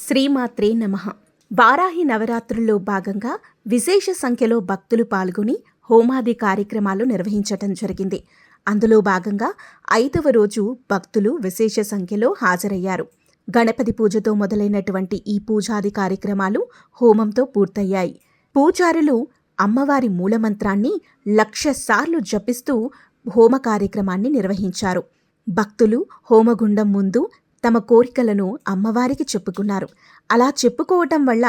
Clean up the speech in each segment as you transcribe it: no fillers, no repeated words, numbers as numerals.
శ్రీమాత్రే నమః. వారాహి నవరాత్రుల్లో భాగంగా విశేష సంఖ్యలో భక్తులు పాల్గొని హోమాది కార్యక్రమాలు నిర్వహించటం జరిగింది. అందులో భాగంగా 5వ రోజు భక్తులు విశేష సంఖ్యలో హాజరయ్యారు. గణపతి పూజతో మొదలైనటువంటి ఈ పూజాది కార్యక్రమాలు హోమంతో పూర్తయ్యాయి. పూజారులు అమ్మవారి మూలమంత్రాన్ని 1,00,000 సార్లు జపిస్తూ హోమ కార్యక్రమాన్ని నిర్వహించారు. భక్తులు హోమగుండం ముందు తమ కోరికలను అమ్మవారికి చెప్పుకున్నారు. అలా చెప్పుకోవటం వల్ల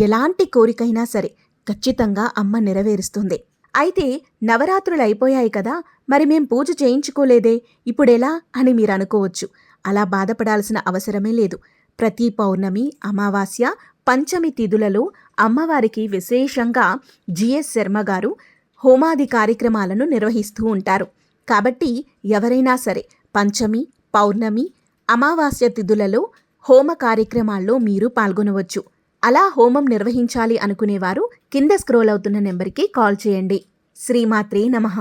ఎలాంటి కోరికైనా సరే ఖచ్చితంగా అమ్మ నెరవేరుస్తుంది. అయితే నవరాత్రులు అయిపోయాయి కదా, మరి మేం పూజ చేయించుకోలేదే, ఇప్పుడెలా అని మీరు అనుకోవచ్చు. అలా బాధపడాల్సిన అవసరమే లేదు. ప్రతి పౌర్ణమి, అమావాస్య, పంచమి తిథులలో అమ్మవారికి విశేషంగా జిఎస్ శర్మ గారు హోమాది కార్యక్రమాలను నిర్వహిస్తూ ఉంటారు. కాబట్టి ఎవరైనా సరే పంచమి, పౌర్ణమి, అమావాస్య తిథులలో హోమ కార్యక్రమాల్లో మీరు పాల్గొనవచ్చు. అలా హోమం నిర్వహించాలి అనుకునేవారు కింద స్క్రోల్ అవుతున్న నెంబర్కి కాల్ చేయండి. శ్రీమాత్రే నమః.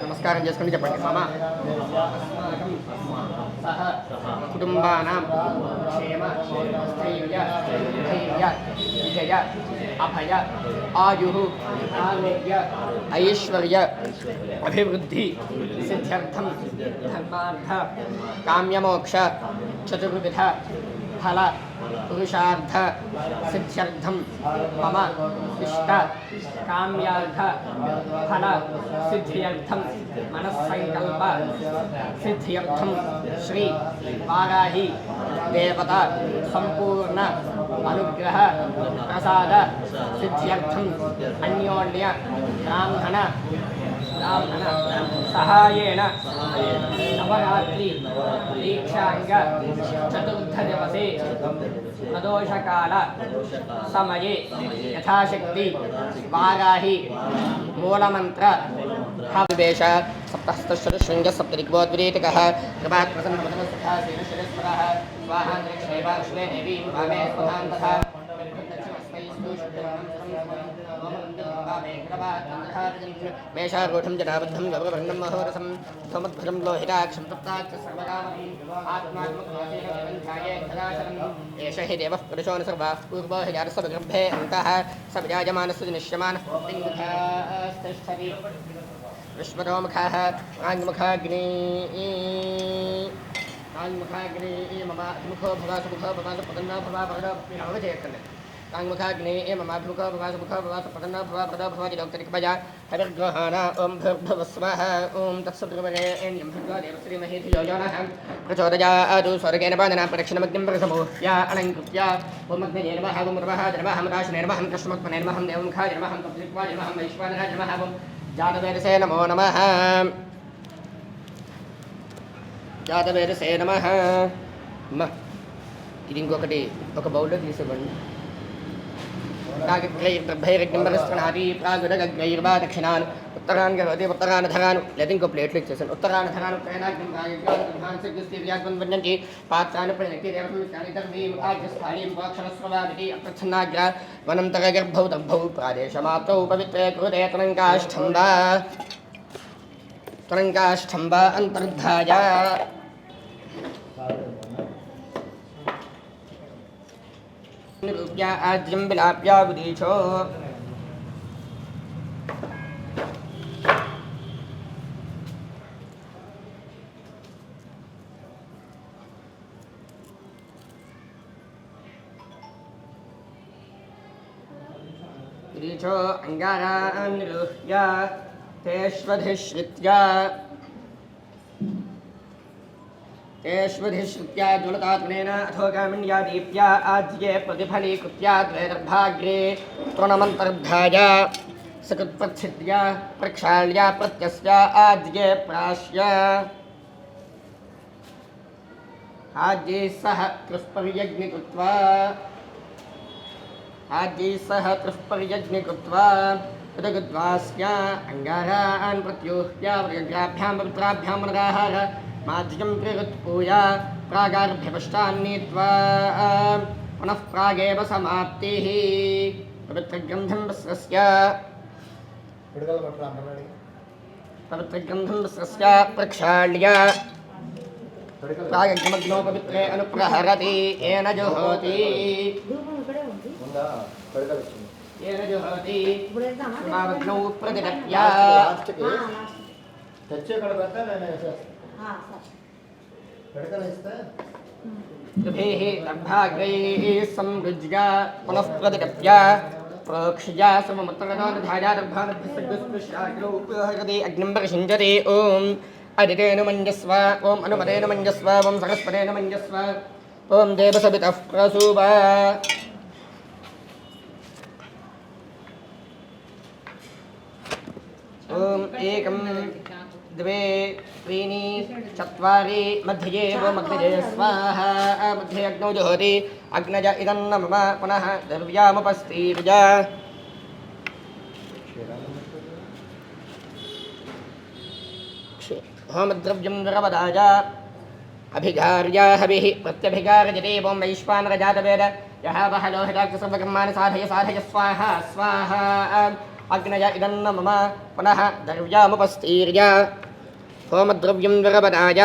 నమస్కారం చేసుకుని చెప్పండి. మమ కుటుంబానాం క్షేమ స్థైర్య ధైర్య విజయ అభయ ఆయు ఆరోగ్య ఐశ్వర్య అభివృద్ధి సిద్ధ్యర్థం ధర్మార్థ కామ్యమోక్ష చతుర్విధ ఫల పురుషార్థ సిద్ధ్యర్థం మమ ఇష్ట కామ్యార్థ ఫల సిద్ధ్యర్థం మనస్సంకల్ప సిద్ధ్యర్థం శ్రీ వారాహి దేవత సంపూర్ణ అనుగ్రహ ప్రసాద సిద్ధ్యర్థం అన్యోన్య బ్రాహ్మణ సహాయేన నవరాత్రి దీక్షాంగ చతుర్థ దివసే ప్రదోషకాల సమయే యథాశక్తి వారాహి మూలమంత్ర వివేశ సప్తహస్తశృంగ సప్తదిగ్వోద్విరేతకః కృపాత్మసంపదమసుఖాసేన శిరస్వరః స్వాహాంతరిక్షేవాశ్వే దేవీ భావే స్వధాంతః మేషారూఢం జటాబద్ధం గౌరవర్ణం మహోరసం ధూమద్భుజం లోహితాక్షం తప్తాక్ష సర్వకామం ఆత్మాత్మకాసేన ధ్యాయే సదాశరం ఏష హి దేవః పురుషో న సర్వాః పూర్వో హి జాతస్య విగర్భే అంతః స విజాయమానస్య నిశ్యమానః తిష్టతి విశ్వతోముఖః ఆంగ్ముఖాగ్ని మమ ముఖో భవ సుముఖో భవ సుపదన్నో భవ వరదో భవజయకండి కాంగ్ముఖాగ్నే మమాభిముఖో భవ సుముఖో భవ సుపదన్నో భవ వరదో భవతి డౌక్తరికపజ హరిర్గ్రహాణ ఓం భూర్భువస్వః ఓం తత్సవితుర్వరేణ్యం భర్గో దేవశ్రీ మహేధి యోజనః ప్రచోదయాదు స్వర్గేణ పాదనా ప్రదక్షిణమగ్నిం ప్రసమోహ్య అలంకృత్య ఓం అగ్నయే నమః ఓం రవః నమః మరాశనే నమః కృష్ణమత్మనే నమః దేవముఖాయ నమః కపిలిక్వాయ నమః వైశ్వానరాయ నమః ఓం జాతవేదసే నమో నమః జాతవేదసే నమః. ఇది ఇంకొకటి ఒక బౌల్లో తీసివ్వండి. ప్రాగ్భైర్గ్రంబరస్త్రణాది ప్రాగురగైర్వా దక్షిణాన్ ఉత్తరాన్ గర్వతి ఉత్తరాన ధరాను లేదా ఇంకో ప్లేట్లు ఇచ్చేసాను. ఉత్తరాన ధరాను ప్రయాణాగ్రంథాన్సి పాత్రాన్ని ప్రణక్తి దేవస్థానీం వాక్షరస్వవాదికి అప్రచ్ఛన్నాగ్ర వనం తరగర్భౌ దర్భౌ ప్రాదేశమాప్తౌ పవిత్రే కృతే తరంగాష్టంబ అంతర్ధాయ ఆద్యం విలాప్యాబుదీశో गिरीचो अङ्गारान् निरुह्य तेष्वधिश्रुत्या ज्वलतात्मनेन अथो कामिन्या दीप्या आज्ये प्रतिफलीकृत्या द्वैर्भाग्रे तृणमन्तर्धाय सकृत्प्रच्छिद्या प्रक्षाళ్య प्रत्यस्य आज्ये प्राश्य आज्ये सह कृष्पवियज्ञकृत्वा पृथगद्वास्य अङ्गारान् प्रत्योह्य व्रजग्राभ्यां पवित्राभ्यां मनदाहार माध्यं कृत्पूया प्रागार्भ्यपष्टान्नीत्वा पुनः प्रागेव समाप्तिः पवित्रगन्धं वस्त्रस्य प्रक्षाళ్य प्रागग्मग्नो पवित्रे अनुप्रहरति येन जुहोति समावग्नौ प्रतिगत्य त्रिभिः दर्भाग्रैः संयुज्य पुनः प्रतिगत्य प्रोक्ष्य सममुत्तरधाया दर्भानभ्यस्पृश्याग्रौ उपहरति अग्निं प्रशिञ्जति ॐ अदितेन मञ्जस्व ॐ अनुमतेन मञ्जस्व ॐ सरस्वतेन मञ्जस्व ॐ देवसवितः प्रसूव ॐ एकं द्वे त्रीणि चत्वारि मध्ये मध्ये स्वाहा मध्ये अग्नौ जुहोति अग्नज इदं न मम पुनः द्रव्यामुपस्तीर्य होमद्रव्यं द्रवदाय अभिघार्य हविः प्रत्यभिघारजते ॐ वैश्वानरजातवेद यः वः लोहिताक्षसर्वकर्माणि साधय साधय स्वाहा स्वाहा अग्नय इदं न मम पुनः द्रव्यामुपस्तीर्य होमद्रव्यं द्रवदाय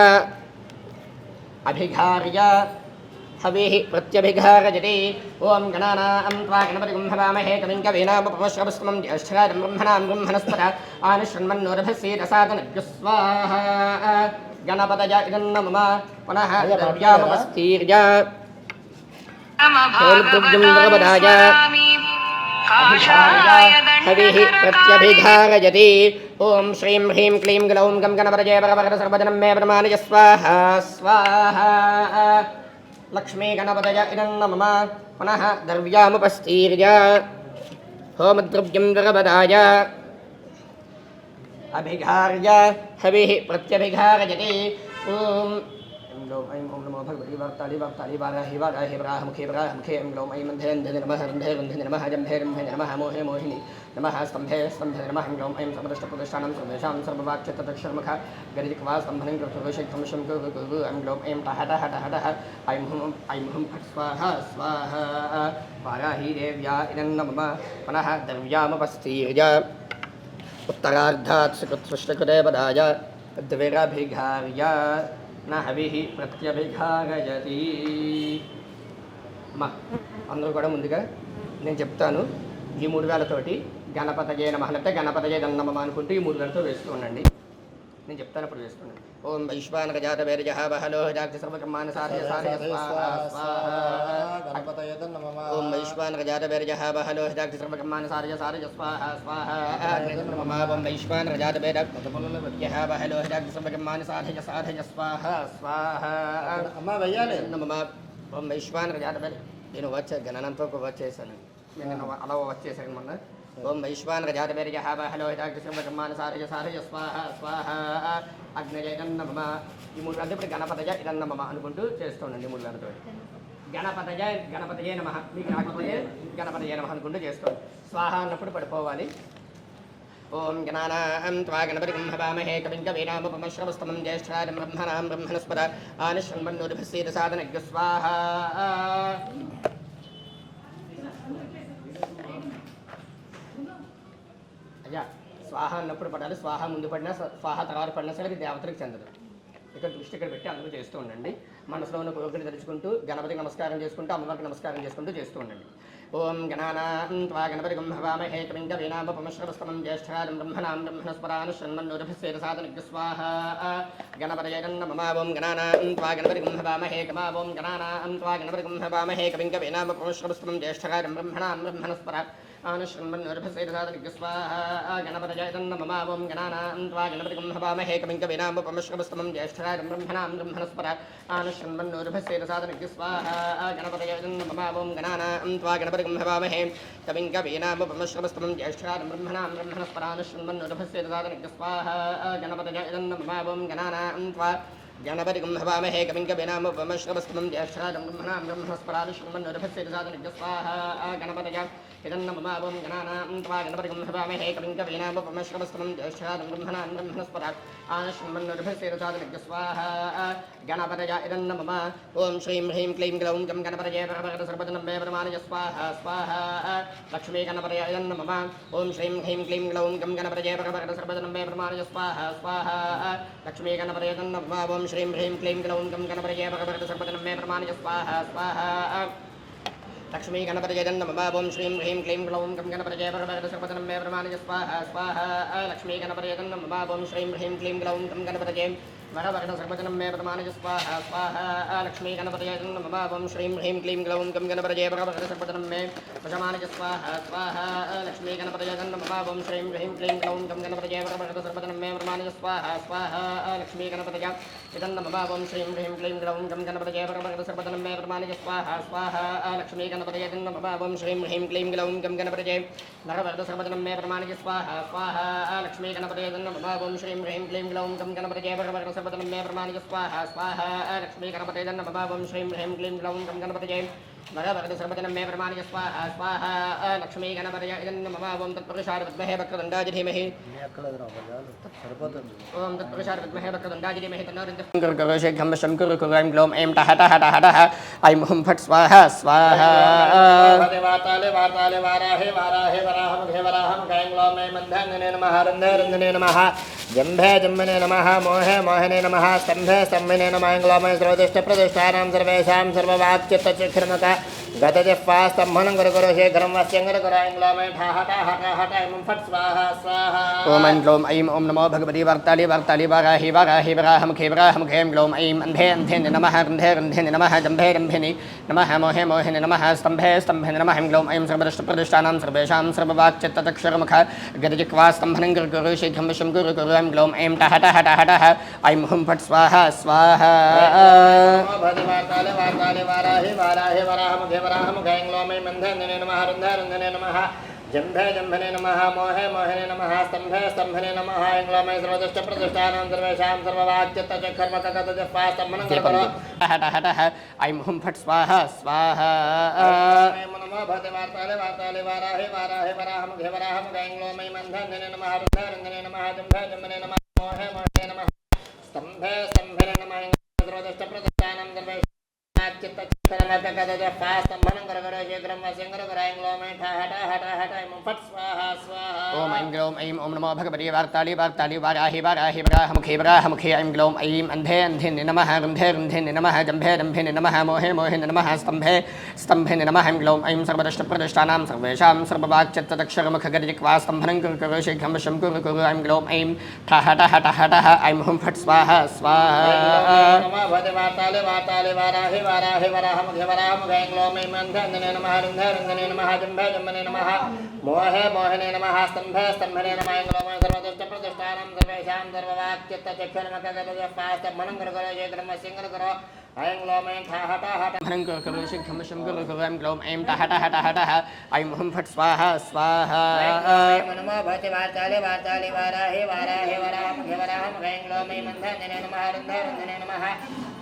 अभिघार्य हविः प्रत्यभिघारजते ॐ गणानां त्वा गणपतिं हवामहे कविं कवीनामुपमश्रवस्तमं ज्येष्ठराजं ब्रह्मणां ब्रह्मणस्पत आनुष्ण्वन्नोरभस्येदसादनभ्यः स्वाहा गणपतय इदं न मम पुनः द्रव्यामुपस्तीर्य होमद्रव्यं द्रवदाय हविः प्रत्यभिघारयति ॐ श्रीं ह्रीं क्लीं ग्लौं गं गणपतये परमकर सर्वजनं मे प्रमाणय स्वाहा स्वाहा लक्ष्मी गणपतय इदं न मम पुनः द्रव्यामुपस्तीर्य होमद्रव्यं द्रवदाय अभिघार्य हविः प्रत्यभिघारयति ॐ ग्लौं ऐं ॐ नमो भगवति वाक्ताली वाक्ताली वाराहि वाराहि वराहमुखे वराहमुखे ऐं ग्लौं ऐं रन्धे रन्धे नमः रन्धे रन्धे नमः जम्भे रम्भे नमः मोहे मोहिनी नमः स्तम्भे स्तम्भे नमः ऐं ग्लौं ऐं सर्वदृष्टप्रतिष्ठानं सर्वेषां सर्ववाक्यतदक्षरमुख गणितिक्वा स्तम्भनं कृतवैशक्तं शं कुरु ऐं ग्लौं ऐं टः टः टः टः ऐं हुं फट् स्वाहा स्वाहा वाराहि देव्या इदं न मम पुनः द्रव्यामुपस्तीर्य उत्तरार्धात् सुकृत्सृष्टकृते पदाय द्विरभिघार्य न हविः प्रत्यभिघारयति అందరూ కూడా ముందుగా నేను చెప్తాను ఈ 3 వేలతోటి గణపతయే నమః అంటే గణపతయే నమః అనుకుంటూ ఈ 3 వేలతో వేస్తూ ఉండండి నేను చెప్తాను అప్పుడు వేస్తున్నాను ఓం వైశ్వానరజాతవేర్యః వహలోహితాక్ష సర్వకర్మాణి సాధయ సాధయ స్వాహా స్వాహా గణపతయే నమః ఓం వైశ్వానరజాతవేర్యః వహలోహితాక్ష సర్వకర్మాణి సాధయ సాధయ స్వాహా స్వాహా నమః ఓం వైశ్వానరజాతవేర్యః వహలోహితాక్ష సర్వకర్మాణి సాధయ సాధయ స్వాహా స్వాహా అమ్మ వెయ్యాలి నమః ఓం వైశ్వానరజాతవేర్య నేను గణనంతో వచ్చేసాను నేను అలా వచ్చేసాను మొన్న ఓం వైశ్వానరజాతవేర్యః వహలోహితాక్ష సర్వకర్మాణి సాధయ సాధయ స్వాహా స్వాహా అగ్నయ ఇదం నమః ఈ 3 అంటే ఇప్పుడు గణపతయ ఇదం నమః అనుకుంటూ చేస్తుండండి 3 గణపతో గణపతయే నమః మీకు రాకపోతే గణపతయే నమః అనుకుంటూ చేస్తాం స్వాహ అన్నప్పుడు పడిపోవాలి ఓం గణానాం త్వా గణపతిం హవామహే కవిం కవీనాముపమశ్రవస్తమం జ్యేష్ఠరాజం బ్రహ్మణాం బ్రహ్మణస్పద ఆనుష్ణ్వన్నోరభస్యేదసాదనజ్ఞ స్వాహా అయ్యా స్వాహ అన్నప్పుడు పడాలి స్వాహ ముందు పడినా స్వాహ తర్వాత పడినా సరే అది దేవతలకు చెందదు ఇక్కడ దృష్టి ఇక్కడ పెట్టి అందరూ చేస్తూ ఉండండి మనసులో ఉన్న కోరికలు తెలుసుకుంటూ గణపతికి నమస్కారం చేసుకుంటూ అమ్మవారికి నమస్కారం చేసుకుంటూ చేస్తూ ఉండండి ఓం గణానాం త్వా గణపతిం హవామహే కవిం కవీనాముపమశ్రవస్తమం జ్యేష్ఠరాజం బ్రహ్మణాం బ్రహ్మణస్పదానుష్ణ్వన్నోరభస్యేదసాదనజ్ఞ స్వాహా గణపతయే నమః ఓం గణానాం త్వా గణపతిం హవామహే ఓం గణానాం త్వా గణపతిం హవామహే కవిం కవీనాముపమశ్రవస్తమం జ్యేష్ఠరాజం బ్రహ్మణాం బ్రహ్మణస్పద आनुष्ण्मन्नुर्भसेदसादनिग् स्वाहा गणपतये तन्नमः ॐ गणानां त्वा गणपतिं हवामहे कविं कवीनामुपमश्रवस्तमं ज्येष्ठराजं ब्रह्मणां ब्रह्मणस्पत आनुष्ण्मन्नुर्भसेदसादनिग् स्वाहा गणपतये तन्नमः ॐ गणानां त्वा गणपतिं हवामहे कविं कवीनामुपमश्रवस्तमं ज्येष्ठराजं ब्रह्मणां ब्रह्मणस्पत आनुष्ण्मन्नुर्भसेदसादनिग् स्वाहा गणपतये तन्नमः ॐ गणानां त्वा गणपतिं हवामहे कविं कवीनामुपमश्रवस्तमं ज्येष्ठराजं ब्रह्मणां ब्रह्मणस्पत आनुष्ण्मन्नुर्भसेदसादनिग् स्वाहा गणपतये इदन्नमः ॐ गणानां त्वा गणपतिं हवामहे कविं कवीनामुपमश्रवस्तमं ज्येष्ठराजं ब्रह्मणां ब्रह्मणस्पत आनुष्ण्मन्नुर्भसेदसादनिग् स्वाहा गणपतये इदन्नमः ॐ श्रीं ह्रीं क्लीं ग्लौं गं गणपतये सर्वजनं मे प्रमाणय स्वाहा स्वाहा लक्ष्मी गणपतये इदन्नमः ॐ श्रीं ह्रीं क्लीं ग्लौं गं गणपतये सर्वजनं मे प्रमाणय स्वाहा स्वाहा लक्ष्मी गणपतये इदन्नमः ॐ श्रीं ह्रीं क्लीं ग्लौं गं गणपतये सर्वजनं मे प्रमाणय स्वाहा स्वाहा लक्ष्मी गणपतये नमः ॐ श्रीं ह्रीं क्लीं ग्लौं गं गणपतये सर्वजनं मे प्रमाणय स्वाहा स्वाहा लक्ष्मी गणपतये नमः ॐ श्रीं ह्रीं क्लीं ग्लौं गं गणपतये सर्वजनं मे प्रमाणय स्वाहा स्वाहा लक्ष्मी गणपतये नमः ॐ श्रीं ह्रीं क्लीं ग्लौं गं गणपतये सर्वजनं मे प्रमाणय स्वाहा स्वाहा लक्ष्मी गणपतये नमः ॐ श्रीं ह्रीं क्लीं ग्लौं गं गणपतये सर्वजनं मे प्रमाणय स्वाहा स्वाहा लक्ष्मी गणपतये नमः ॐ श्रीं ह्रीं क्लीं ग्लौं गं गणपतये सर्वजनं मे प्रमाणय स्वाहा स्वाहा लक्ष्मी गणपतये नमः ॐ श्रीं ह्रीं क्लीं ग्लौं गं गणपतये सर्वजनं मे प्रमाणय स्वाहा स्वाहा लक्ष्मी गणपतये नमः ॐ श्रीं ह्रीं क्लीं ग्लौं गं गणपतये सर्वजनं मे प्रमाणय स्वाहा स्वाहा लक्ष्मी गणपतये नमः ॐ श्रीं ह्रीं क्लीं ग्लौं गं गणपतये सर्वजनं मे प्रमाणय स्वाहा स्वाहा लक्ष्मी गणपतये नमः ॐ तत्पुरुषाय विद्महे वक्रतुण्डाय धीमहि ओम तत्पुरुषाय विद्महे वक्रतुण्डाय धीमहि तन्नो रुद्रः शीघ्रं शंकुर कुर्वं ग्लौं ऐं टः टः टः टः ऐं हुं फट् स्वाहा स्वाहा वाताले वाताले वाराहे वाराहे वराहमुखे वराहमुखे ऐं ग्लौं ऐं मन्धन्ने नमः रन्धे रन्धने नमः जम्भे जम्भने नमः मोहे मोहने नमः स्तम्भे स्तम्भने नमः ऐं ग्लौं ऐं सर्वदिष्टप्रदिष्टानां सर्वेषां सर्ववाक्चित्तचित्खिर्मक गतजप्पास्तम्भनं गुरुगुरु शीघ्रं वस्यङ्गर गुरु ऐं ग्लौं ऐं ठः टः टः टः ऐं हुं फट् स्वाहा स्वाहा ओम ऐं ग्लौं ऐं ॐ नमो भगवती वार्ताली वार्ताली वाराहि वाराहि वराहमुखे वराहमुखे ऐं ग्लौं ऐं अन्धे अन्धे नमः रन्धे रन्धे नमः जम्भे रम्भिनि नमः मोहे मोहिनि नमः स्तम्भे स्तम्भे नमः ऐं ग्लौं ऐं सर्वदृष्टप्रदिष्टानां सर्वेषां सर्ववाक्चित्तचक्षुर्मुख गतजिह्वास्तम्भनं गुरुगुरु शीघ्रं वशं गुरु गुरु ऐं ग्लौं ऐं टः टः टः टः ऐं हुं फट् स्वाहा स्वाहा वार्ताले वार्ताले वाराहि वाराहि वराहमुखे वराहमुखे ऐं ग्लौं ऐं अन्धे अन्धे नमः रन्धे रन्धने नमः जम्भे जम्भने नमः मोहे मोहने नमः स्तम्भे स्तम्भने नमः ऐं ग्लौं ऐं सर्वदुष्टप्रदुष्टानां सर्वेषां सर्ववाक्चित्तचक्षुर्मक गतजिह्वास्तम्भनं गुरुगुरु टः टः टः ऐं हुं फट् स्वाहा स्वाहा नमो भगवते वार्ताले वार्ताले वाराहि वाराहि वराहमुखे वराहमुखे ऐं ग्लौं ऐं अन्धे अन्धने नमः रन्धे रन्धने नमः जम्भे जम्भने नमः मोहे मोहने नमः स्तम्भे स्तम्भने नमः ऐं सर्वदुष्टप्रदुष्टानां सर्वेषां चित्तचित्तमक गतजिह्वास्तम्भनं गुरुगुरु शीघ्रं वस्यङ्गर गुरु ऐं ग्लौं ऐं ठः टः टः टः ऐं फट् स्वाहा स्वाहा ओम ऐं ग्लौं ऐं ॐ नमो भगवते वार्ताली वार्ताली वाराहि वाराहि वराहमुखे वराहमुखे ऐं ग्लौं ऐं अन्धे अन्धे नमः रन्धे रन्धे नमः जम्भे रम्भे नमः मोहे मोहे नमः स्तम्भे स्तम्भे नमः ऐं ग्लौं ऐं सर्वदुष्टप्रदिष्टानां सर्वेषां सर्ववाक्चित्तचक्षुर्मुख गतजिह्वास्तम्भनं गुरुगुरु शीघ्रं वशं गुरु गुरु ऐं ग्लौं ऐं ठः टः टः टः ऐं हुं फट् स्वाहा स्वाहा नमो भगवते वार्ताले वार्ताले वाराहि वाराहि वराहमुखे वराहमुखे ऐं ग्लौं ऐं अन्धे अन्धने नमः रन्धे रन्धने नमः जम्भे जम्भने नमः मोहे मोहने नमः स्तम्भे स्तम्भने नमः ऐं ग्लौं ऐं सर्वदुष्टप्रदिष्टानां सर्वेषां सर्ववाक्चित्तचक्षुर्मुख गतजिह्वास्तम्भनं गुरुगुरु शीघ्रं वस्यङ्गर गुरु ऐं ग्लौं ऐं ठः टः टः गुरुगुरु शीघ्रं वशं गुरु गुरु ऐं ग्लौं ऐं टः टः टः टः ऐं हुं फट् स्वाहा स्वाहा नमो भगवते वार्ताले वार्ताले वाराहि वाराहि वराहमुखे वराहमुखे ऐं ग्लौं ऐं अन्धे अन्धने नमः रन्धे रन्धने नमः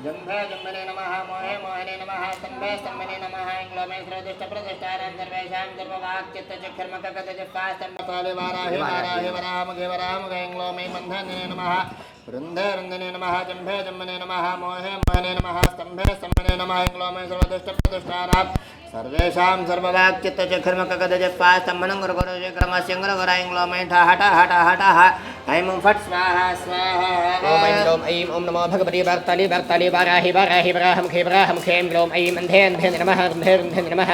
जम्भे जम्भने नमः मोहे मोहने नमः स्तम्भे स्तम्भने नमः ऐं ग्लौं ऐं सर्वदुष्टप्रदिष्टानां सर्वेषां सर्ववाक्चित्तचक्षुर्मुख गतजिह्वास्तम्भनं वाराहि वाराहि वराहमुखे वराहमुखे ऐं ग्लौं ऐं अन्धे अन्धने नमः रन्धे रन्धने नमः जम्भे जम्भने नमः मोहे मोहने नमः स्तम्भे स्तम्भने नमः ऐं ग्लौं ऐं सर्वदुष्टप्रदिष्टानां सर्वेषां सर्ववाक्चित्तचक्षुर्मुख गतजिह्वास्तम्भनं गुरुगुरु शीघ्रं वस्यङ्गर गुरु ऐं ग्लौं ऐं ठः टः टः टः ऐं हुं फट् स्वाहा स्वाहा ओम ऐं ग्लौं ऐं ॐ नमो भगवते वार्ताली वार्ताली वाराहि वाराहि वराहमुखे वराहमुखे ऐं ग्लौं ऐं अन्धे अन्धे नमः रन्धे रन्धे नमः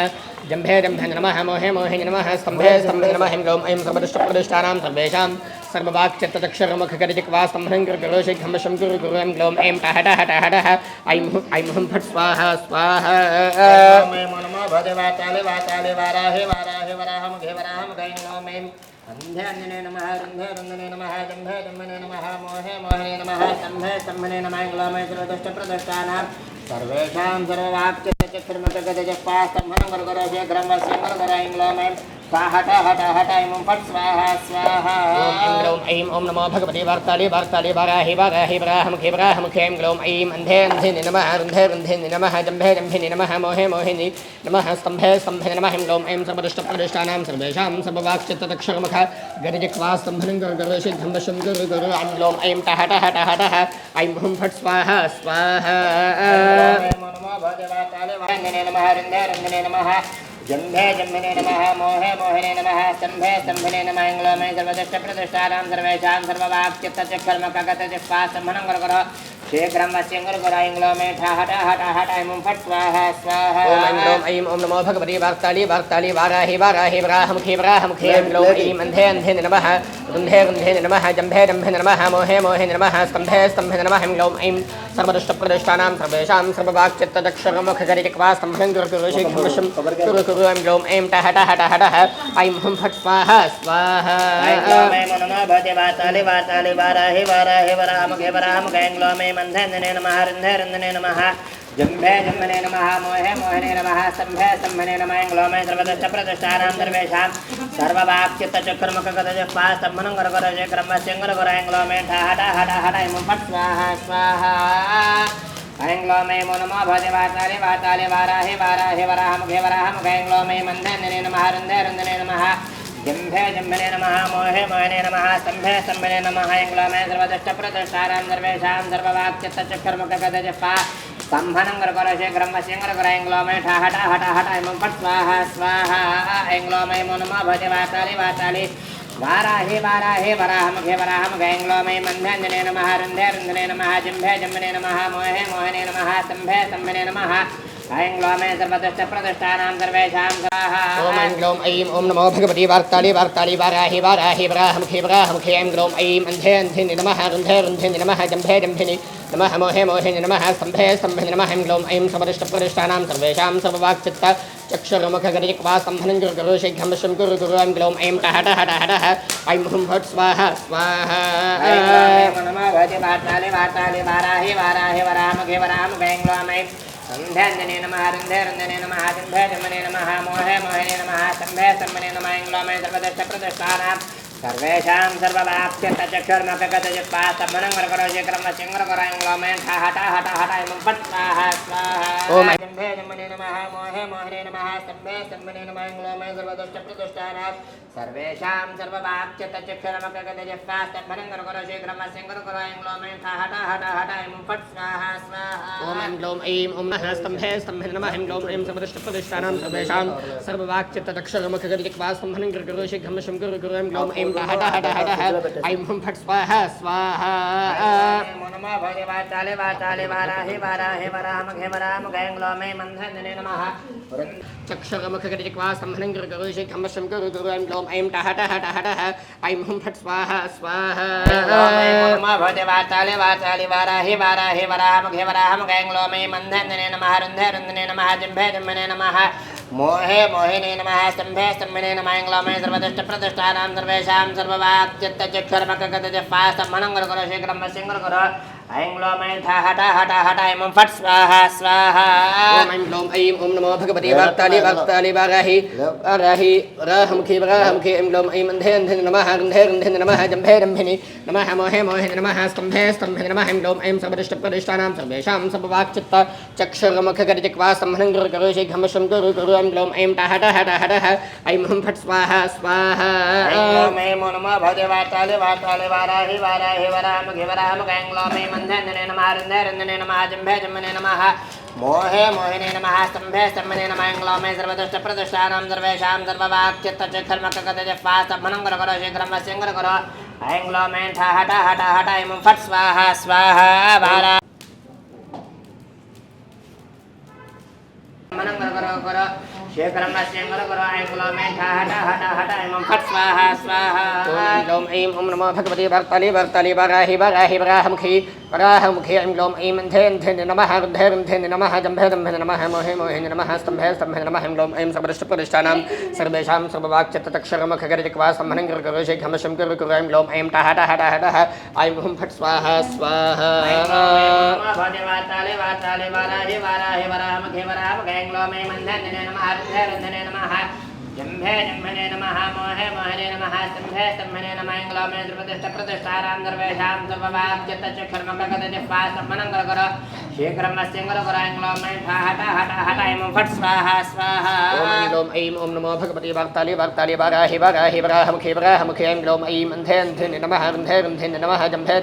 जम्भे जम्भे नमः मोहे मोहे नमः स्तम्भे स्तम्भे नमः ऐं ग्लौं ऐं सर्वदुष्टप्रदिष्टानां सर्वेषां सर्ववाक्चित्तदक्षरमुखकरिजिह्वा स्तम्भनं गुरुशेखं गुरु गुरु ऐं ग्लौं ऐं टः टः टः टः ऐं हुं फट् स्वाहा स्वाहा नमो भगवताले वाताले वाराहे वाराहे वराहमुखे वराहमुखे ऐं ग्लौं ऐं अन्धे नमः रुन्धे रुन्धने नमः जम्भे जम्भने नमः मोहे मोहने नमः स्तम्भे स्तम्भने नमः ऐं ग्लौं ऐं सर्वदुष्टप्रदिष्टानां सर्वेषां सर्ववाक्चित्तचक्षुर्मुखगजपाः स्तम्भनं गुरुगुरुशेखरं वस्यं ऐं ग्लौं ऐं हट हट हट ऐं फट् स्वाहा स्वाहा ऐं ग्लौं ऐं ॐ नमो भगवते वार्ताले वार्ताले वाराहे वाराहे वराहमुखे वराहमुखे ऐं ग्लौं ऐं अन्धे अन्धे नमः रुन्धे रुन्धे नमः जम्भे जम्भे नमः मोहे मोहे नमः स्तम्भे स्तम्भे नमः ऐं ग्लौं ऐं सर्वदुष्टप्रदिष्टानां सर्वेषां सर्ववाक्चित्तचक्षुर्मुख गजजिह्वा स्तम्भनं गुरुगुरुशेखं वशं गुरु गुरु ऐं ग्लौं ऐं टः टः टः टः ऐं हुं फट् स्वाहा स्वाहा नमो भगवताले वार्ताले नमः रुन्धे रुन्धने नमः जम्भे जम्भने नमः मोहे मोहने नमः स्तम्भे स्तम्भने नमः ऐं ग्लौं ऐं सर्वदुष्टप्रदिष्टानां सर्वेषां सर्ववाक्चित्तचक्षुर्मुखगजजिह्वा स्तम्भनं गुरुगुरु शीघ्रं वस्यं गुरुगुरु ऐं ग्लौं ऐं ठः ठः ठः ऐं हुं फट् स्वाहा स्वाहा ॐ ऐं ग्लौं ऐं ॐ नमो भगवते वार्ताले वार्ताले वाराहे वाराहे वराहमुखे वराहमुखे ऐं ग्लौं ऐं अन्धे अन्धे नमः रुन्धे रुन्धे नमः जम्भे जम्भे नमः मोहे मोहे नमः स्तम्भे स्तम्भे नमः ऐं ग्लौं ऐं सर्वदुष्टप्रदिष्टानां सर्वेषां सर्ववाक्चित्तचक्षुर्मुखगजजिह्वा स्तम्भनं गुरुगुरु शीघ्रं वशं गुरु गुरु ऐं ग्लौं ऐं टः टः टः टः ऐं हुं फट् स्वाहा स्वाहा ऐं ग्लौं ऐं नमो भगवते वार्ताले वार्ताले वाराहे वाराहे वराहमुखे वराहमुखे ऐं ग्लौं ऐं अन्धे अन्धने नमः रुन्धे रुन्धने नमः जम्भे जम्भने नमः मोहे मोहने नमः स्तम्भे स्तम्भने नमः ऐं ग्लौं ऐं सर्वदुष्टप्रदिष्टानां सर्वेषां सर्ववाक्चित्तचक्षुर्मुखगजजिह्वा स्तम्भनं गुरुगुरु शीघ्रं वस्यं गुरुगुरु ऐं ग्लौं ऐं ठः ठः ठः ऐं हुं फट् स्वाहा स्वाहा ऐं ग्लौं ऐं नमो भगवते वार्ताले वार्ताले वाराहे वाराहे वराहमुखे वराहमुखे ऐं ग्लौं ऐं अन्धे अन्धने नमः रुन्धे रुन्धने नमः जम्भे जम्भने नमः मोहे मोहने नमः स्तम्भे स्तम्भने नमः ऐं ग्लौं ऐं सर्वदुष्टप्रदिष्टानां सर्वेषां सर्ववाक्चित्तचक्षुर्मुखगजजिह्वा स्तम्भनं गुरुगुरु शीघ्रं वस्यं गुरुगुरु ऐं ग्लौं ऐं ठः ठः ठः ऐं हुं फट् स्वाहा स्वाहा ऐं ग्लौं ऐं नमो भगवते वार्ताले वार्ताले वाराहे वाराहे वराहमुखे वराहमुखे ऐं ग्लौं ऐं अन्धे अन्धने नमः रुन्धे रुन्धने नमः जम्भे जम्भने नमः मोहे मोहने नमः स्तम्भे स्तम्भने नमः ऐं ग्लौं ऐं सर्वदुष्टप्रदिष्टानां सर्वेषां स्वाहा ॐ ऐं ग्लौं ऐं ॐ नमो भगवते वार्ताले वार्ताले वाराहे वाराहे वराहमुखे वराहमुखे ऐं ग्लौं ऐं अन्धे अन्धे नमः रुन्धे रुन्धे नमः जम्भे जम्भे नमः मोहे मोहे नमः स्तम्भे स्तम्भे नमः ऐं ग्लौं ऐं सर्वदुष्टप्रदिष्टानां सर्वेषां सर्ववाक्चित्तचक्षुर्मुखगजजिह्वा स्तम्भनं गुरुगुरु शीघ्रं वशं गुरु गुरु ऐं ग्लौं ऐं टः टः टः टः ऐं हुं फट् स्वाहा स्वाहा ऐं ग्लौं ऐं नमो भगवते वार्ताले वार्ताले वाराहे वाराहे वराहमुखे वराहमुखे ऐं ग्लौं ऐं अन्धे अन्धने नमः रुन्धे रुन्धने नमः जम्भे जम्भने नमः मोहे मोहने नमः स्तम्भे स्तम्भने नमः ऐं ग्लौं ऐं सर्वदुष्टप्रदिष्टानां सर्वेषां सर्ववाक्चित्तचक्षुर्मुखगजजिह्वा स्तम्भनं गुरुगुरु शीघ्रं वस्यं गुरुगुरु ऐं ग्लौं ऐं ठः ठः ठः ऐं हुं फट् स्वाहा स्वाहा ॐ जम्भे जम्भने नमः मोहे मोहने नमः स्तम्भे स्तम्भने नमः ऐं ग्लौं ऐं सर्वदुष्टप्रदिष्टानां सर्वेषां सर्ववाक्चित्तचक्षुर्मुखगजजिह्वा स्तम्भनं गुरुगुरु शीघ्रं वस्यं गुरुगुरु ऐं ग्लौं ऐं ठः ठः ठः ऐं हुं फट् स्वाहा स्वाहा ॐ ऐं ग्लौं ऐं ॐ नमः स्तम्भे स्तम्भे नमः ऐं ग्लौं ऐं सर्वदुष्टप्रदिष्टानां सर्वेषां सर्ववाक्चित्तचक्षुर्मुखगजजिह्वा स्तम्भनं गुरुगुरु शीघ्रं वशं गुरु गुरु ऐं ग्लौं ऐं टः टः टः टः ऐं हुं फट् स्वाहा स्वाहा नमो भगवते वार्ताले वार्ताले वाराहे वाराहे वराहमुखे वराहमुखे ऐं ग्लौं ऐं अन्धे अन्धने नमः चक्षुर्मुखगजजिह्वा स्तम्भनं गुरुगुरु शीघ्रं वशं गुरु गुरु ऐं ग्लौं ऐं टः टः टः टः ऐं हुं फट् स्वाहा स्वाहा नमो भगवते वार्ताले वार्ताले वाराहे वाराहे वराहमुखे वराहमुखे ऐं ग्लौं ऐं अन्धे अन्धने नमः रुन्धे रुन्धने नमः जम्भे जम्भने नमः मोहे मोहिने नमः स्तम्भे स्तम्भने नमः ऐं ग्लौं ऐं सर्वदुष्टप्रदिष्टानां सर्वेषां सर्ववाक्चित्तचक्षुर्मुखगजजिह्वा स्तम्भनं गुरुगुरु शीघ्रं वस्यं गुरुगुरु ऐं ग्लौं ऐं ठः ठः ठः ऐं हुं फट् स्वाहा स्वाहा ॐ ऐं ग्लौं ऐं ॐ नमो भगवते वार्ताले वार्ताले वाराहे वाराहे वराहमुखे वराहमुखे ऐं ग्लौं ऐं अन्धे अन्धे नमः रुन्धे रुन्धे नमः जम्भे जम्भे नमः मोहे मोहे नमः स्तम्भे स्तम्भे नमः ऐं ग्लौं ऐं सर्वदुष्टप्रदिष्टानां सर्वेषां सर्ववाक्चित्तचक्षुर्मुखगजजिह्वा स्तम्भनं गुरुगुरु शीघ्रं वशं गुरु गुरु ऐं ग्लौं ऐं टः टः टः टः ऐं हुं फट् स्वाहा स्वाहा ऐं ग्लौं ऐं नमो भगवते वार्ताले वार्ताले वाराहे वाराहे वराहमुखे वराहमुखे ऐं ग्लौं ऐं अन्धे अन्धने नमः रुन्धे रुन्धने नमः जम्भे जम्भने नमः मोहे मोहिने नमः स्तम्भे स्तम्भने नमः ऐं ग्लौं ऐं सर्वदुष्टप्रदिष्टानां सर्वेषां सर्ववाक्चित्तचक्षुर्मुखगजजिह्वा स्तम्भनं गुरुगुरु शीघ्रं वस्यं गुरुगुरु ऐं ग्लौं ऐं ठः ठः ठः ऐं हुं फट् स्वाहा स्वाहा स्तम्भनं गुरुगुरु शेखरं नश्यङ्गरगुरो ऐं ग्लोमें हट हट हट ऐं फट् स्वाहा स्वाहा ॐ ग्लों ऐं ॐ नमो भगवते भर्तले भर्तले वराहि वराहि वराहमुखी वराहमुखी ऐं ग्लों ऐं अन्धे नमः रुन्धे नमः जम्भे नमः मोहे मोहे नमः स्तम्भे नमः ऐं ग्लों ऐं सर्वदृष्टप्रतिष्ठानां सर्वेषां सर्ववाक्चित्तक्षरमुखगरिकवा सम्मनं गुरुशेखमशं गुरु ऐं ग्लों ऐं टः टः टः टः ऐं हुं फट् स्वाहा स्वाहा भगवते वाताले वाताले वराहि वराहि वराहमुखी वराहमुखी ऐं ग्लों ऐं अन्धे नमः रुन्धे नमः जम्भे नमः मोहे मोहने नमः स्तम्भे नमः ऐं ग्लों ऐं प्रतिष्ठानां सर्वेषां सर्ववाक्चित्तक्षरमुखगरिकवा सम्मनं गुरु शीघ्रं नश्यङ्गरगुरो ऐं ग्लों ऐं ठः ठः ठः ऐं फट् स्वाहा स्वाहा ॐ ग्लों ऐं ॐ नमो भगवते वाक्ताले वाक्ताले वराहि वराहि वराहमुखे वराहमुखे ऐं ग्लों ऐं अन्धे नमः रुन्धे नमः जम्भे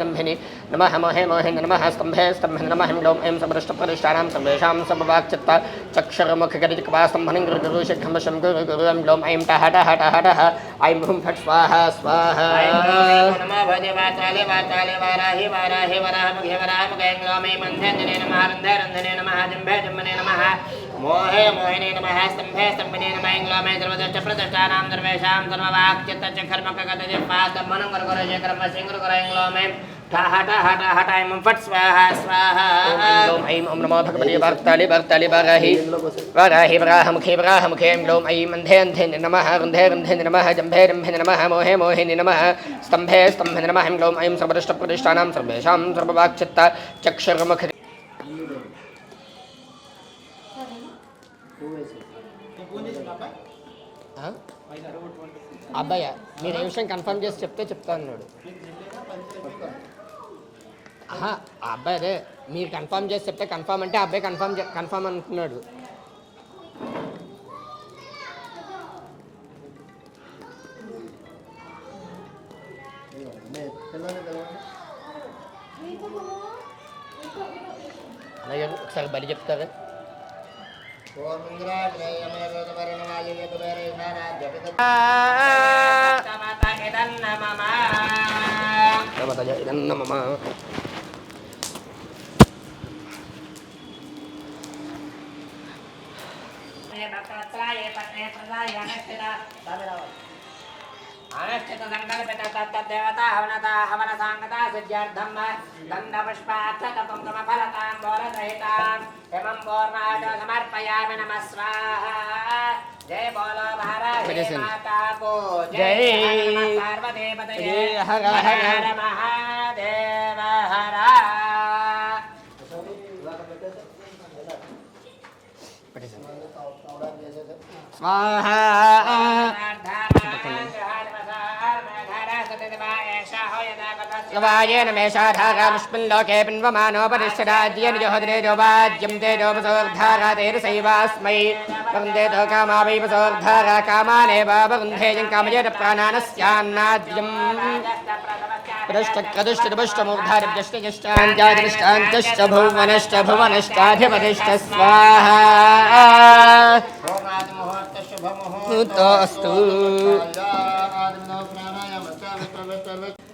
नमः मोहे मोहे नमः स्तम्भे नमः ऐं ग्लों ऐं सर्वदृष्टप्रतिष्ठानां सर्वेषां सर्ववाक्चित्तक्षरमुखगरिकवा सम्मनं गुरु शीघ्रं गुरु ऐं ग्लों ऐं टः टः टः टः ऐं हुं फट् स्वाहा स्वाहा नमो भगवते वाचाले वाचाले वराहि वराहि वराहमुखे वराहमुखे ऐं ग्लों ऐं अन्धे नमः रुन्धे नमः जम्भे नमः मोहे मोहिने नमः स्तम्भे नमः ऐं ग्लों ऐं सर्वदृष्टप्रतिष्ठानां सर्वेषां सर्ववाक्चित्तक्षरमुखगरिकवा सम्मनं गुरु शीघ्रं गुरु ऐं ग्लों ऐं ठः ठः ठः ऐं फट् स्वाहा स्वाहा ॐ ऐं ॐ नमो भगवते वाक्ताले वाक्ताले वराहि वराहि वराहमुखे वराहमुखे ऐं ग्लों ऐं अन्धे नमः रुन्धे नमः जम्भे नमः मोहे मोहिने नमः स्तम्भे नमः ऐं ग्लों ऐं सर्वदृष्टप्रतिष्ठानां सर्वेषां सर्ववाक्चित्तक्षरमुख అబ్బాయ మీరు ఏ విషయం కన్ఫర్మ్ చేసి చెప్తే చెప్తా అన్నాడు. ఆ అబ్బాయి అదే మీరు కన్ఫర్మ్ చేసి చెప్తే కన్ఫర్మ్ అంటే అబ్బాయి కన్ఫర్మ్ అంటున్నాడు. అలాగే ఒకసారి బలి చెప్తారా? अनक्षित संकल्पित तत्देवता हवनता हवन सांगता सिद्ध्यर्थम गंध पुष्पार्थ तपम तम फलतां बोरसहितां एवं बोर्नाट समर्पयामि नमः स्वाहा जय बोलो भारत माता को जय पार्वती पतये हर हर महादेव हर स्वाहा वाजेन मेषाधारामुष्मिन् लोके पिन्वमानोपरिष्ठराज्येन जोहद्रेजो वाज्यं तेजोपसोर्धारातेरसैवास्मै वन्दे तो कामा वैवसोर्धारा कामानेव वरुन्धेजं कामयेन प्राणानस्यान्नाद्यम् प्रदुष्टमुद्धारिभ्यष्टजष्टाञ्जादिष्टाञ्चश्च भुवनश्च भुवनश्चाधिपतिश्च स्वाहा अस्तु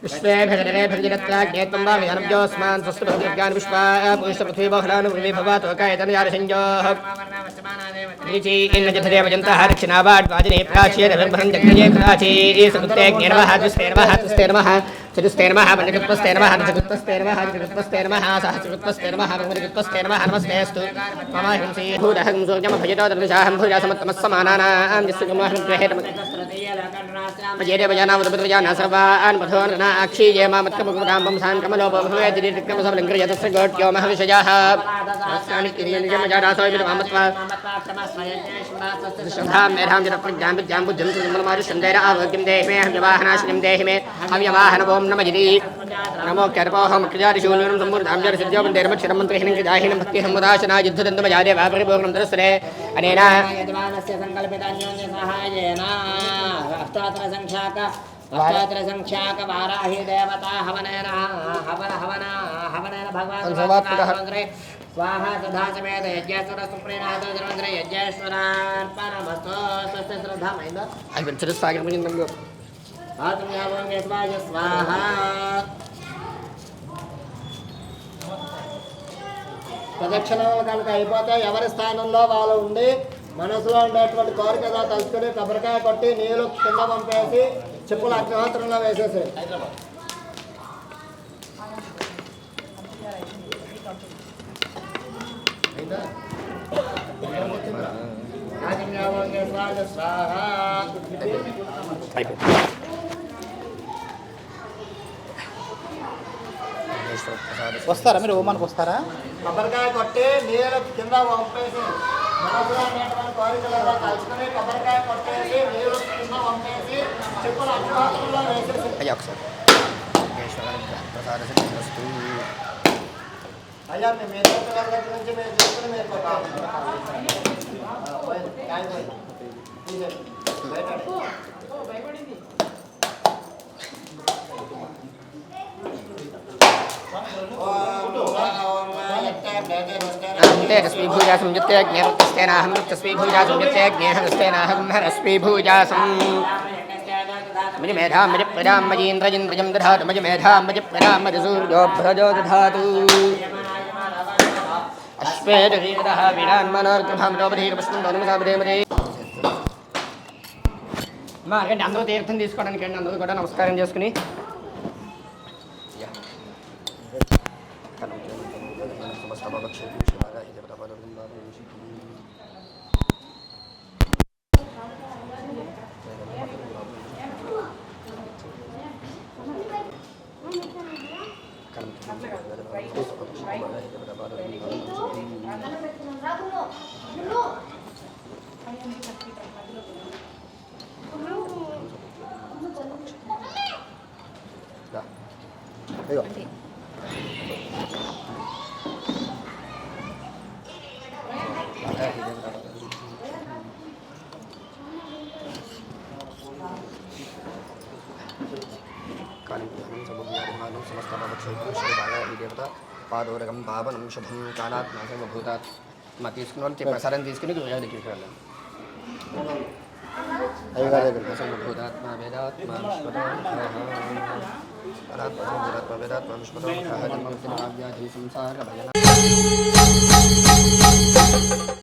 विश्वेभिर्जनेभिर्जनत्राज्ञेत्वम्बाविधानभ्योऽस्मान् स्वस्तिभद्रज्ञान विश्वा पुष्टपृथ्वी बहुलानुपृथ्वी भवातो कायतनयारसिञ्जोः ऋचि इन्द्रजथदेव जन्तः दक्षिणावाड्वाजिने प्राच्येदभिर्भरं जग्नये प्राची सकृत्तेऽग्निर्वः दुस्तेर्वः चतुस्तेर्वः पञ्चकृत्वस्तेर्वः दशकृत्वस्तेर्वः चतुकृत्वस्तेर्वः सहस्रकृत्वस्तेर्वः भगवतिकृत्वस्तेर्वः नमस्तेऽस्तु मम हिंसी भूदहं सूर्यमभयतो दर्दशाहं भूयासमत्तमस्समानानां यस्सुकुमाहं प्रहेतमजेदेवजानावदपत्रजाना सर्वान् मधोर्ना अक्षीये मामत्कमुकुराम्बं सान् कमलोपभूयतिरिक्तमसवलिङ्ग्रियतस्य गोट्यो महविषयाः अस्यानि किर्यनिजमजारासोऽविदमामत्वा श्रद्धां मेधां जटप्रज्ञां विद्यां बुद्धिं सुमनमारुषन्दैर आरोग्यं देहि मे हव्यवाहनाशिनिं देहि मे हव्यवाहन ओं नमः जिरि नमो कर्पोहं क्रियादिशून्यं सम्पूर्णां जरसिद्ध्यों देर्मक्षरं मन्त्रिहिनं कृदाहिनं भक्तिहमुदाशना युद्धदन्तमजादे वापरिभोगं दरस्वरे अनेन यजमानस्य संकल्पितान्योन्य सहायेन अष्टादश संख्याक वाराहि देवता हवनेन भगवान् स्वाहा सदा समेत यज्ञेश्वर सुप्रीनाथ धर्मन्द्र यज्ञेश्वरार्पणमस्तु स्वस्ति श्रद्धा महिंद अल्पचर सागर महिंद आत्मयावं स्वाहा स्वाहा ప్రదక్షిణాలు కనుక అయిపోతే ఎవరి స్థానంలో వాళ్ళు ఉండి మనసులో ఉండేటువంటి కోరిక ఏదో తలుచుకొని కొబ్బరికాయ కొట్టి నీళ్ళు కింద పంపేసి చెప్పులు అగ్నిహోత్రంలో వేసేసి వస్తారా మీరు హోమానికి వస్తారా? కొబ్బరికాయ కొట్టి నీళ్ళు కింద పంపేసి మనసులో ఉండేటువంటి కోరికలలో కలుసుకొని కొబ్బరికాయ కొట్టేసి నీళ్ళు కింద పంపేసి చెప్పులు అగ్నిహోత్రంలో వేసేసి అయ్యా మేము ఏదో దగ్గర నుంచి మీరు చేసుకుని మీరు కొట్టాలి. तस्वी भूजासं युक्तेऽग्निहस्तेनाहं तस्वीभूजासं युक्तेऽग्निहस्तेनाहं हरस्वीभूजासं मयि मेधां मयि प्रजां मयीन्द्रजिन्द्रजं दधातु मयि मेधां मयि प्रजां मयि सूर्यो भ्रजो दधातु अश्वेदधीरः वीरान्मनोर्गृभं रोपधीरपस्मिन् नमसाभदेमदे మార్గండి అందరూ తీర్థం తీసుకోవడానికి అండి అందరూ కూడా నమస్కారం చేసుకుని పాదోరగం పావనం శుభం కాలాత్మభూతాత్ మా తీసుకున్న వాళ్ళు ప్రసారం తీసుకుని దగ్గరికి వెళ్ళాలి. భూతాత్మ వేదాత్మ సంసార భయ